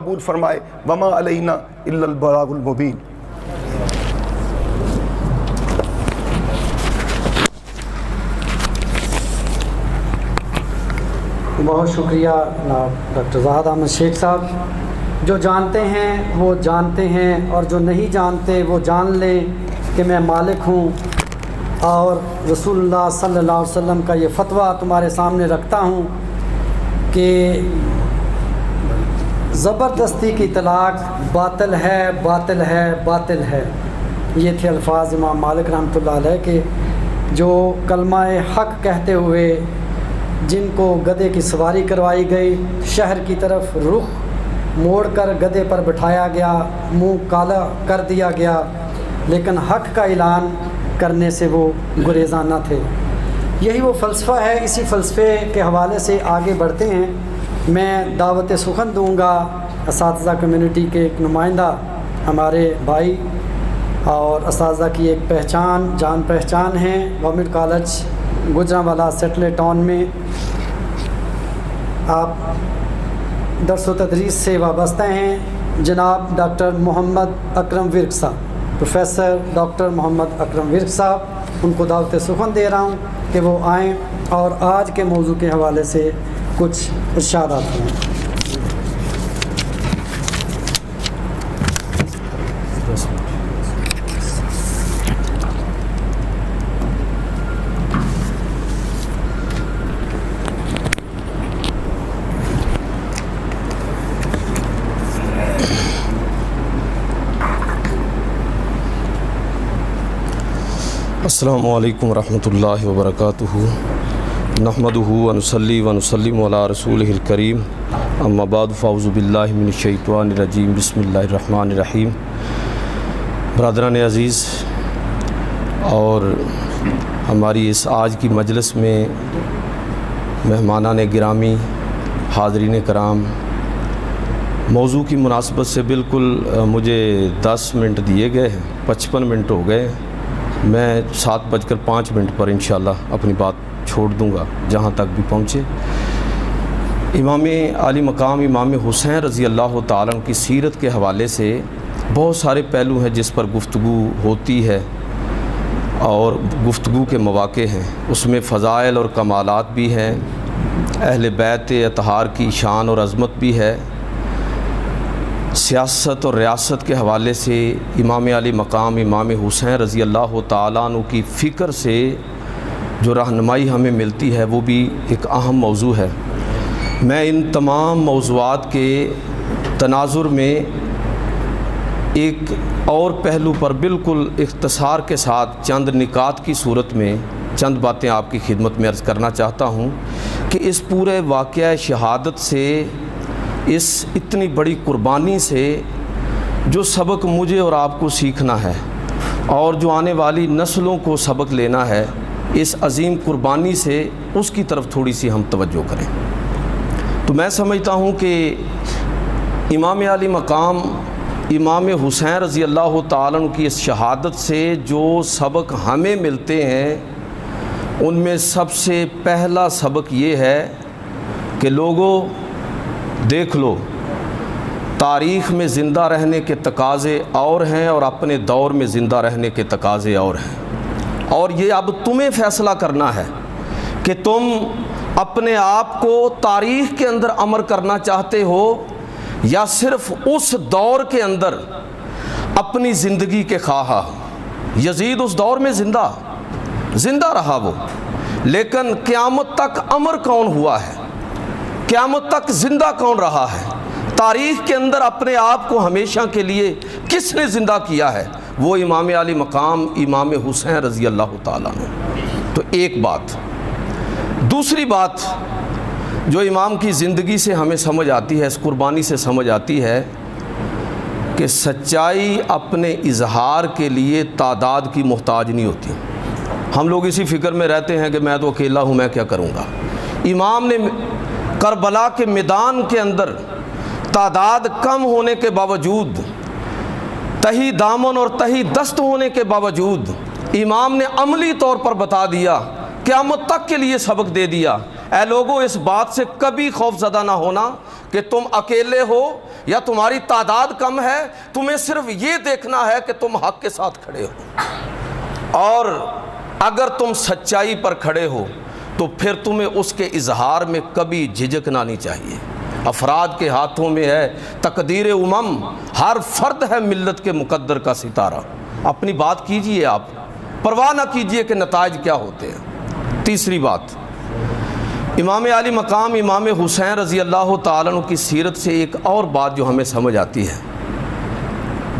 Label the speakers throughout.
Speaker 1: قبول فرمائے وما علینا الا البلاغ المبین۔
Speaker 2: بہت شکریہ ڈاکٹر زاہد احمد شیخ صاحب۔ جو جانتے ہیں وہ جانتے ہیں، اور جو نہیں جانتے وہ جان لیں کہ میں مالک ہوں، اور رسول اللہ صلی اللہ علیہ وسلم کا یہ فتویٰ تمہارے سامنے رکھتا ہوں کہ زبردستی کی طلاق باطل ہے، باطل ہے، باطل ہے۔ یہ تھے الفاظ امام مالک رحمۃ اللہ علیہ کے، جو کلمہ حق کہتے ہوئے جن کو گدھے کی سواری کروائی گئی، شہر کی طرف رخ موڑ کر گدھے پر بٹھایا گیا، منہ کالا کر دیا گیا، لیکن حق کا اعلان کرنے سے وہ گریزاں نہ تھے۔ یہی وہ فلسفہ ہے۔ اسی فلسفے کے حوالے سے آگے بڑھتے ہیں۔ میں دعوت سخن دوں گا اساتذہ کمیونٹی کے ایک نمائندہ، ہمارے بھائی اور اساتذہ کی ایک پہچان جان پہچان ہیں، government college Gujranwala settler town میں آپ درس و تدریس سے وابستہ ہیں، جناب ڈاکٹر محمد اکرم ورک صاحب، پروفیسر ڈاکٹر محمد اکرم ورک صاحب۔ ان کو دعوت سخن دے رہا ہوں کہ وہ آئیں اور آج کے موضوع کے حوالے سے کچھ ارشادات ہیں۔
Speaker 3: السلام علیکم ورحمۃ اللہ وبرکاتہ۔ نحمدہ ونصلی ونسلم علی رسولہ الکریم، اما بعد فاعوذ باللہ من الشیطان الرجیم، بسم اللہ الرحمن الرحیم۔ برادران عزیز اور ہماری اس آج کی مجلس میں مہمانان گرامی، حاضرین کرام، موضوع کی مناسبت سے بالکل مجھے 10 منٹ دیے گئے ہیں، 55 منٹ ہو گئے۔ میں 7:05 پر انشاءاللہ اپنی بات چھوڑ دوں گا جہاں تک بھی پہنچے۔ امام عالی مقام امام حسین رضی اللہ تعالیٰ عنہ کی سیرت کے حوالے سے بہت سارے پہلو ہیں جس پر گفتگو ہوتی ہے اور گفتگو کے مواقع ہیں۔ اس میں فضائل اور کمالات بھی ہیں، اہل بیت اطہار کی شان اور عظمت بھی ہے، سیاست اور ریاست کے حوالے سے امام علی مقام امام حسین رضی اللہ تعالیٰ عنہ کی فکر سے جو رہنمائی ہمیں ملتی ہے وہ بھی ایک اہم موضوع ہے۔ میں ان تمام موضوعات کے تناظر میں ایک اور پہلو پر بالکل اختصار کے ساتھ چند نکات کی صورت میں چند باتیں آپ کی خدمت میں عرض کرنا چاہتا ہوں کہ اس پورے واقعہ شہادت سے، اس اتنی بڑی قربانی سے جو سبق مجھے اور آپ کو سیکھنا ہے اور جو آنے والی نسلوں کو سبق لینا ہے، اس عظیم قربانی سے اس کی طرف تھوڑی سی ہم توجہ کریں۔ تو میں سمجھتا ہوں کہ امام علی مقام امام حسین رضی اللہ تعالیٰ عنہ کی اس شہادت سے جو سبق ہمیں ملتے ہیں، ان میں سب سے پہلا سبق یہ ہے کہ لوگوں دیکھ لو، تاریخ میں زندہ رہنے کے تقاضے اور ہیں اور اپنے دور میں زندہ رہنے کے تقاضے اور ہیں، اور یہ اب تمہیں فیصلہ کرنا ہے کہ تم اپنے آپ کو تاریخ کے اندر امر کرنا چاہتے ہو یا صرف اس دور کے اندر اپنی زندگی کے خواہاں ہو۔ یزید اس دور میں زندہ رہا وہ، لیکن قیامت تک امر کون ہوا ہے، قیامت تک زندہ کون رہا ہے، تاریخ کے اندر اپنے آپ کو ہمیشہ کے لیے کس نے زندہ کیا ہے؟ وہ امام علی مقام امام حسین رضی اللہ تعالیٰ عنہ۔ تو ایک بات۔ دوسری بات جو امام کی زندگی سے ہمیں سمجھ آتی ہے، اس قربانی سے سمجھ آتی ہے کہ سچائی اپنے اظہار کے لیے تعداد کی محتاج نہیں ہوتی۔ ہم لوگ اسی فکر میں رہتے ہیں کہ میں تو اکیلا ہوں، میں کیا کروں گا۔ امام نے کربلا کے میدان کے اندر تعداد کم ہونے کے باوجود، تہی دامن اور تہی دست ہونے کے باوجود، امام نے عملی طور پر بتا دیا، قیامت تک کے لیے سبق دے دیا، اے لوگوں اس بات سے کبھی خوف زدہ نہ ہونا کہ تم اکیلے ہو یا تمہاری تعداد کم ہے، تمہیں صرف یہ دیکھنا ہے کہ تم حق کے ساتھ کھڑے ہو، اور اگر تم سچائی پر کھڑے ہو تو پھر تمہیں اس کے اظہار میں کبھی جھجکنا نہیں چاہیے۔ افراد کے ہاتھوں میں ہے تقدیر امم، ہر فرد ہے ملت کے مقدر کا ستارہ۔ اپنی بات کیجئے، آپ پرواہ نہ کیجئے کہ نتائج کیا ہوتے ہیں۔ تیسری بات، امام علی مقام امام حسین رضی اللہ تعالیٰ عنہ کی سیرت سے ایک اور بات جو ہمیں سمجھ آتی ہے،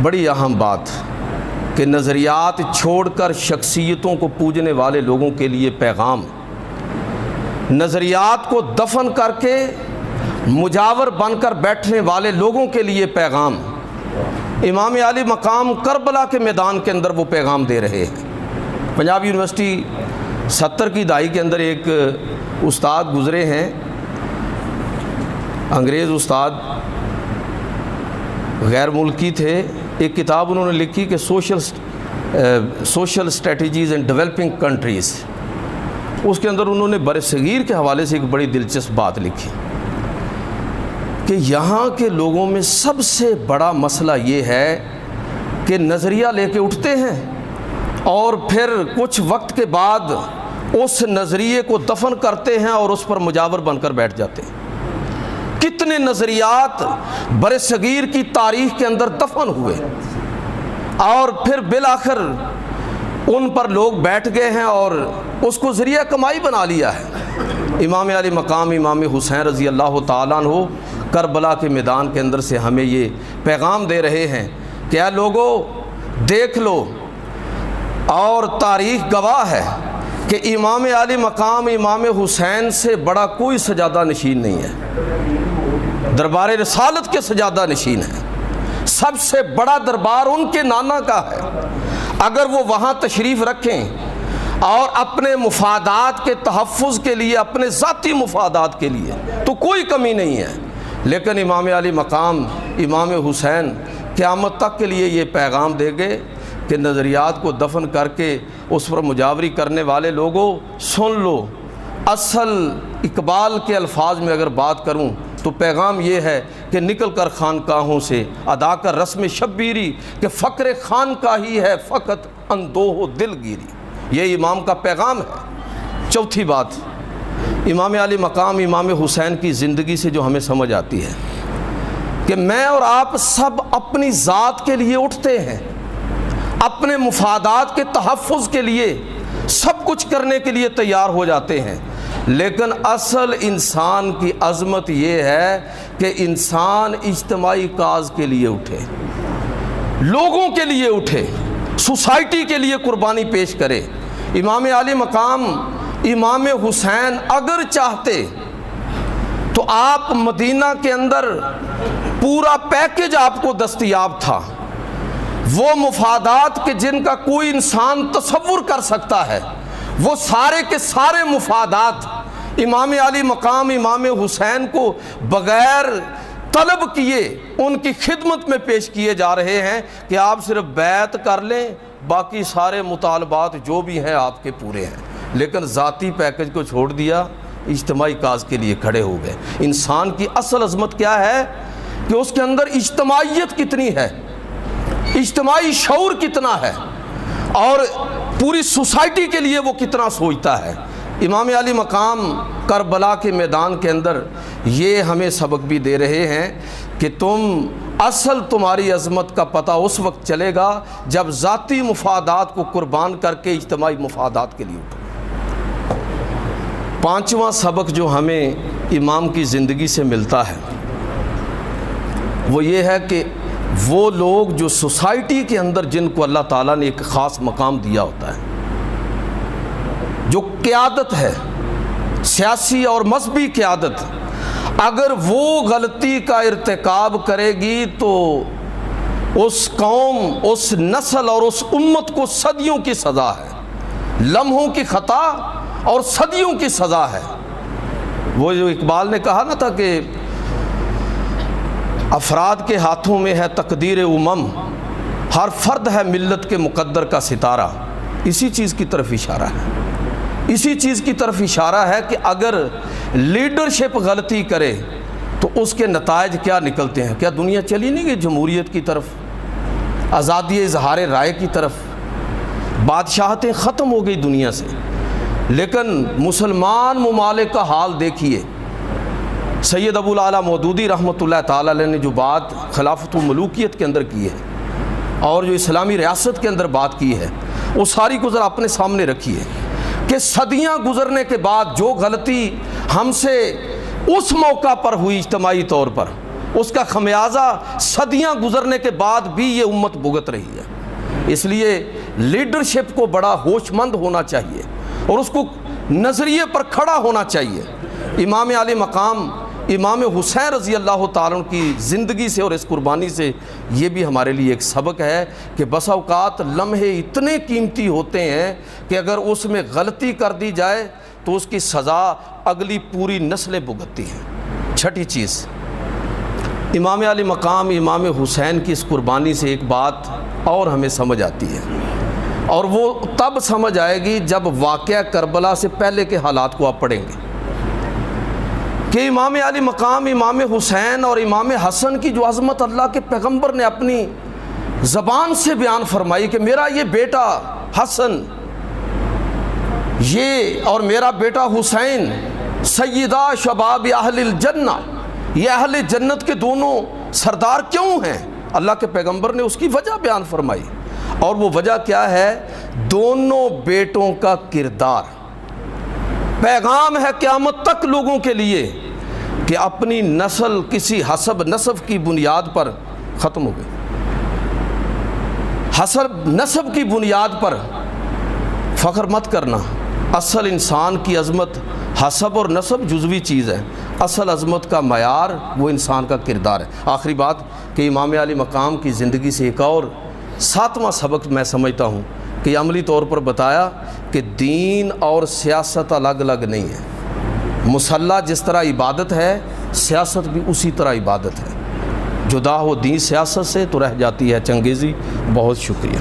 Speaker 3: بڑی اہم بات، کہ نظریات چھوڑ کر شخصیتوں کو پوجنے والے لوگوں کے لیے پیغام، نظریات کو دفن کر کے مجاور بن کر بیٹھنے والے لوگوں کے لیے پیغام۔ امام علی مقام کربلا کے میدان کے اندر وہ پیغام دے رہے ہیں۔ پنجاب یونیورسٹی 70 کی دہائی کے اندر ایک استاد گزرے ہیں، انگریز استاد، غیر ملکی تھے، ایک کتاب انہوں نے لکھی کہ social strategies in developing countries. اس کے اندر انہوں نے برصغیر کے حوالے سے ایک بڑی دلچسپ بات لکھی کہ یہاں کے لوگوں میں سب سے بڑا مسئلہ یہ ہے کہ نظریہ لے کے اٹھتے ہیں اور پھر کچھ وقت کے بعد اس نظریے کو دفن کرتے ہیں اور اس پر مجاور بن کر بیٹھ جاتے ہیں۔ کتنے نظریات برصغیر کی تاریخ کے اندر دفن ہوئے اور پھر بالآخر ان پر لوگ بیٹھ گئے ہیں اور اس کو ذریعہ کمائی بنا لیا ہے۔ امام علی مقام امام حسین رضی اللہ تعالیٰ عنہ کربلا کے میدان کے اندر سے ہمیں یہ پیغام دے رہے ہیں کہ اے لوگو دیکھ لو، اور تاریخ گواہ ہے کہ امام علی مقام امام حسین سے بڑا کوئی سجادہ نشین نہیں ہے، دربار رسالت کے سجادہ نشین ہے۔ سب سے بڑا دربار ان کے نانا کا ہے۔ اگر وہ وہاں تشریف رکھیں اور اپنے مفادات کے تحفظ کے لیے، اپنے ذاتی مفادات کے لیے، تو کوئی کمی نہیں ہے، لیکن امام علی مقام امام حسین قیامت تک کے لیے یہ پیغام دے گئے کہ نظریات کو دفن کر کے اس پر مجاوری کرنے والے لوگوں سن لو۔ اصل اقبال کے الفاظ میں اگر بات کروں تو پیغام یہ ہے کہ نکل کر خانقاہوں سے ادا کر رسم شبیری، کہ فقر خانقاہی ہے فقط اندوہ و دل گیری۔ یہ امام کا پیغام ہے۔ چوتھی بات، امام علی مقام امام حسین کی زندگی سے جو ہمیں سمجھ آتی ہے کہ میں اور آپ سب اپنی ذات کے لیے اٹھتے ہیں، اپنے مفادات کے تحفظ کے لیے سب کچھ کرنے کے لیے تیار ہو جاتے ہیں، لیکن اصل انسان کی عظمت یہ ہے کہ انسان اجتماعی کاز کے لیے اٹھے، لوگوں کے لیے اٹھے، سوسائٹی کے لیے قربانی پیش کرے۔ امام علی مقام امام حسین اگر چاہتے تو آپ مدینہ کے اندر پورا پیکج آپ کو دستیاب تھا، وہ مفادات کے جن کا کوئی انسان تصور کر سکتا ہے، وہ سارے کے سارے مفادات امام علی مقام امام حسین کو بغیر طلب کیے ان کی خدمت میں پیش کیے جا رہے ہیں کہ آپ صرف بیعت کر لیں، باقی سارے مطالبات جو بھی ہیں آپ کے پورے ہیں۔ لیکن ذاتی پیکج کو چھوڑ دیا، اجتماعی کاز کے لیے کھڑے ہو گئے۔ انسان کی اصل عظمت کیا ہے کہ اس کے اندر اجتماعیت کتنی ہے، اجتماعی شعور کتنا ہے، اور پوری سوسائٹی کے لیے وہ کتنا سوچتا ہے۔ امام علی مقام کربلا کے میدان کے اندر یہ ہمیں سبق بھی دے رہے ہیں کہ تمہاری عظمت کا پتہ اس وقت چلے گا جب ذاتی مفادات کو قربان کر کے اجتماعی مفادات کے لیے اٹھو۔ پانچواں سبق جو ہمیں امام کی زندگی سے ملتا ہے وہ یہ ہے کہ وہ لوگ جو سوسائٹی کے اندر جن کو اللہ تعالیٰ نے ایک خاص مقام دیا ہوتا ہے، جو قیادت ہے، سیاسی اور مذہبی قیادت، اگر وہ غلطی کا ارتکاب کرے گی تو اس قوم، اس نسل اور اس امت کو صدیوں کی سزا ہے، لمحوں کی خطا اور صدیوں کی سزا ہے۔ وہ جو اقبال نے کہا نا تھا کہ افراد کے ہاتھوں میں ہے تقدیر امم، ہر فرد ہے ملت کے مقدر کا ستارہ، اسی چیز کی طرف اشارہ ہے، اسی چیز کی طرف اشارہ ہے کہ اگر لیڈرشپ غلطی کرے تو اس کے نتائج کیا نکلتے ہیں؟ کیا دنیا چلی نہیں گئی جمہوریت کی طرف، آزادی اظہار رائے کی طرف؟ بادشاہتیں ختم ہو گئی دنیا سے، لیکن مسلمان ممالک کا حال دیکھیے۔ سید ابو الاعلیٰ مودودی رحمۃ اللہ تعالی علیہ نے جو بات خلافت الملوکیت کے اندر کی ہے اور جو اسلامی ریاست کے اندر بات کی ہے، وہ ساری کو ذرا اپنے سامنے رکھیے کہ صدیاں گزرنے کے بعد جو غلطی ہم سے اس موقع پر ہوئی اجتماعی طور پر، اس کا خمیازہ صدیاں گزرنے کے بعد بھی یہ امت بھگت رہی ہے۔ اس لیے لیڈرشپ کو بڑا ہوش مند ہونا چاہیے اور اس کو نظریے پر کھڑا ہونا چاہیے۔ امام علی مقام امام حسین رضی اللہ تعالیٰ عنہ کی زندگی سے اور اس قربانی سے یہ بھی ہمارے لیے ایک سبق ہے کہ بس اوقات لمحے اتنے قیمتی ہوتے ہیں کہ اگر اس میں غلطی کر دی جائے تو اس کی سزا اگلی پوری نسلیں بھگتتی ہیں۔ چھٹی چیز، امام علی مقام امام حسین کی اس قربانی سے ایک بات اور ہمیں سمجھ آتی ہے، اور وہ تب سمجھ آئے گی جب واقعہ کربلا سے پہلے کے حالات کو آپ پڑھیں گے کہ امام علی مقام امام حسین اور امام حسن کی جو عظمت اللہ کے پیغمبر نے اپنی زبان سے بیان فرمائی کہ میرا یہ بیٹا حسن یہ اور میرا بیٹا حسین سیدہ شباب اہل الجنہ، یہ اہل جنت کے دونوں سردار کیوں ہیں؟ اللہ کے پیغمبر نے اس کی وجہ بیان فرمائی، اور وہ وجہ کیا ہے؟ دونوں بیٹوں کا کردار پیغام ہے قیامت تک لوگوں کے لیے کہ اپنی نسل کسی حسب نسب کی بنیاد پر ختم ہو گئی۔ حسب نسب کی بنیاد پر فخر مت کرنا۔ اصل انسان کی عظمت حسب اور نسب جزوی چیز ہے، اصل عظمت کا معیار وہ انسان کا کردار ہے۔ آخری بات کہ امام علی مقام کی زندگی سے ایک اور 7واں سبق میں سمجھتا ہوں کہ عملی طور پر بتایا کہ دین اور سیاست الگ الگ نہیں ہے۔ مصلی جس طرح عبادت ہے، سیاست بھی اسی طرح عبادت ہے۔ جدا ہو دین سیاست سے تو رہ جاتی ہے چنگیزی۔ بہت شکریہ۔